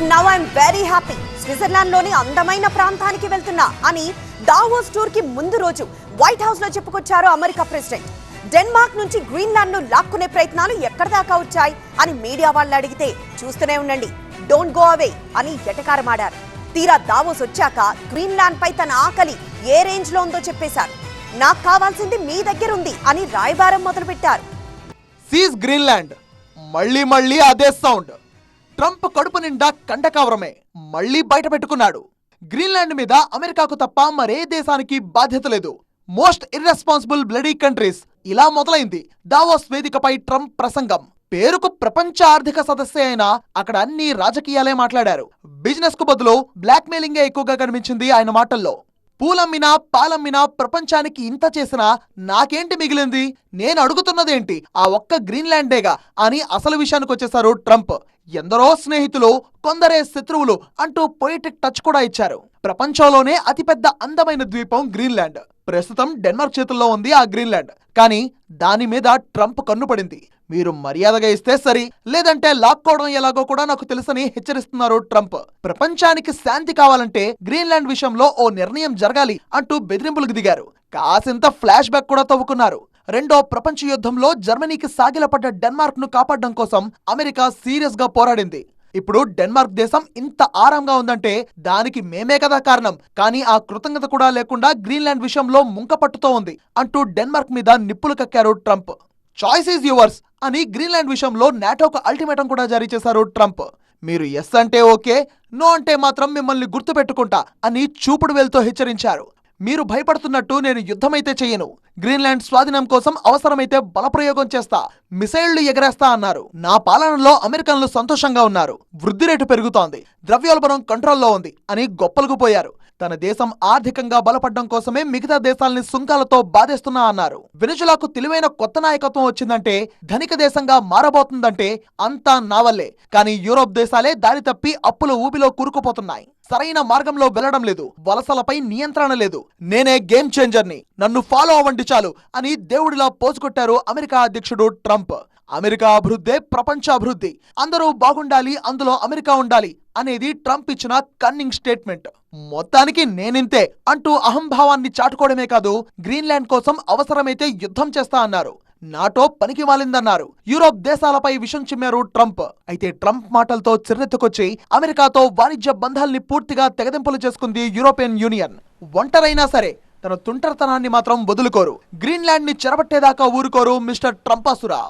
Now I'm very happy. Switzerland లోని అందమైన ప్రాంతానికి వెళ్తున్నా అని దావోస్ టూర్ కి ముందు రోజు వైట్ హౌస్ లో చెప్పుకొచ్చారు అమెరికా ప్రెసిడెంట్. డెన్మార్క్ నుంచి గ్రీన్లాండ్ ను లాక్కునే ప్రయత్నాలు ఎక్కడి దాకా వచ్చాయి అని మీడియా వాళ్ళు అడిగితే చూస్తూనే ఉండండి, డోంట్ గో అవే అని ఎటకారమాడారు. తీరా దావోస్ వచ్చాక గ్రీన్లాండ్ పై తన ఆకలి ఏ రేంజ్ లో ఉందో చెప్పేశారు. నాకు కావాల్సింది మీ దగ్గర ఉంది అని రాయబారం మొదలుపెట్టారు. సీజ్ గ్రీన్లాండ్, మళ్ళీ మళ్ళీ అదే సౌండ్. ట్రంప్ కడుపు నిండా కండకావరమే మళ్ళీ బయట పెట్టుకున్నాడు. గ్రీన్లాండ్ మీద అమెరికాకు తప్ప మరే దేశానికి బాధ్యత లేదు. మోస్ట్ ఇర్రెస్పాన్సిబుల్ బ్లడీ కంట్రీస్, ఇలా మొదలైంది దావోస్ వేదికపై ట్రంప్ ప్రసంగం. పేరుకు ప్రపంచ ఆర్థిక సదస్య అయినా అక్కడ అన్ని రాజకీయాలే మాట్లాడారు. బిజినెస్ కు బదులు బ్లాక్ మెయిలింగే ఎక్కువగా కనిపించింది ఆయన మాటల్లో. పూలమ్మినా పాలమ్మినా ప్రపంచానికి ఇంత చేసినా నాకేంటి మిగిలింది, నేను అడుగుతున్నదేంటి, ఆ ఒక్క గ్రీన్లాండేగా అని అసలు విషయానికి వచ్చేశారు ట్రంప్. ఎందరో స్నేహితులు, కొందరే శత్రువులు అంటూ పొయిటిక్ టచ్ కూడా ఇచ్చారు. ప్రపంచంలోనే అతిపెద్ద అందమైన ద్వీపం గ్రీన్లాండ్. ప్రస్తుతం డెన్మార్క్ చేతుల్లో ఉంది ఆ గ్రీన్లాండ్. కానీ దాని మీద ట్రంప్ కన్ను పడింది. మీరు మర్యాదగా ఇస్తే సరి, లేదంటే లాక్కోవడం ఎలాగో కూడా నాకు తెలుసని హెచ్చరిస్తున్నారు ట్రంప్. ప్రపంచానికి శాంతి కావాలంటే గ్రీన్లాండ్ విషయంలో ఓ నిర్ణయం జరగాలి అంటూ బెదిరింపులకు దిగారు. కాసింత ఫ్లాష్ బ్యాక్ కూడా తవ్వుకున్నారు. రెండో ప్రపంచ యుద్ధంలో జర్మనీకి సాగిలపడ్డ డెన్మార్క్ ను కాపాడడం కోసం అమెరికా సీరియస్ గా పోరాడింది. ఇప్పుడు డెన్మార్క్ దేశం ఇంత ఆరాంగా ఉందంటే దానికి మేమే కదా కారణం. కానీ ఆ కృతజ్ఞత కూడా లేకుండా గ్రీన్లాండ్ విషయంలో ముంకపట్టుతో ఉంది అంటూ డెన్మార్క్ మీద నిప్పులు కక్కారు ట్రంప్. చాయిస్ ఈజ్ యువర్స్ అని గ్రీన్లాండ్ విషయంలో నాటోకు అల్టిమేటం కూడా జారీ చేశారు ట్రంప్. మీరు ఎస్ అంటే ఓకే, నో అంటే మాత్రం మిమ్మల్ని గుర్తుపెట్టుకుంటా అని చూపుడు వేలుతో హెచ్చరించారు. మీరు భయపడుతున్నట్టు నేను యుద్ధమైతే చెయ్యను. గ్రీన్లాండ్ స్వాధీనం కోసం అవసరమైతే బలప్రయోగం చేస్తా, మిసైళ్లు ఎగరేస్తా అన్నారు. నా పాలనలో అమెరికన్లు సంతోషంగా ఉన్నారు, వృద్ధి రేటు పెరుగుతోంది, ద్రవ్యోల్బణం కంట్రోల్లో ఉంది అని గొప్పలకు పోయారు. తన దేశం ఆర్థికంగా బలపడ్డం కోసమే మిగతా దేశాల్ని సుంకాలతో బాధేస్తున్నా అన్నారు. వెనిజులాకు తెలివైన కొత్త నాయకత్వం వచ్చిందంటే, ధనిక దేశంగా మారబోతుందంటే అంతా నావల్లే. కానీ యూరోప్ దేశాలే దారి తప్పి అప్పుల ఊబిలో కూరుకుపోతున్నాయి. సరైన మార్గంలో వెళ్లడం లేదు, వలసలపై నియంత్రణ లేదు. నేనే గేమ్ చేంజర్ని, నన్ను ఫాలో అవ్వండి చాలు అని దేవుడిలా పోజుకొట్టారు అమెరికా అధ్యక్షుడు ట్రంప్. అమెరికా అభివృద్ధే ప్రపంచ అభివృద్ధి, అందరూ బాగుండాలి, అందులో అమెరికా ఉండాలి అనేది ట్రంప్ ఇచ్చిన కన్నింగ్ స్టేట్మెంట్. మొత్తానికి నేనింతే అంటూ అహంభావాన్ని చాటుకోవడమే కాదు, గ్రీన్లాండ్ కోసం అవసరమైతే యుద్ధం చేస్తా అన్నారు. నాటో పనికి మాలిందన్నారు. యూరోప్ దేశాలపై విషం చిమ్మారు ట్రంప్. అయితే ట్రంప్ మాటలతో చిర్రెత్తుకొచ్చి అమెరికాతో వాణిజ్య బంధాల్ని పూర్తిగా తెగదెంపులు చేసుకుంది యూరోపియన్ యూనియన్. ఒంటరైనా సరే తన తుంటరితనాన్ని మాత్రం వదులుకోరు. గ్రీన్లాండ్ ని చెరబట్టేదాకా ఊరుకోరు మిస్టర్ ట్రంపాసురా.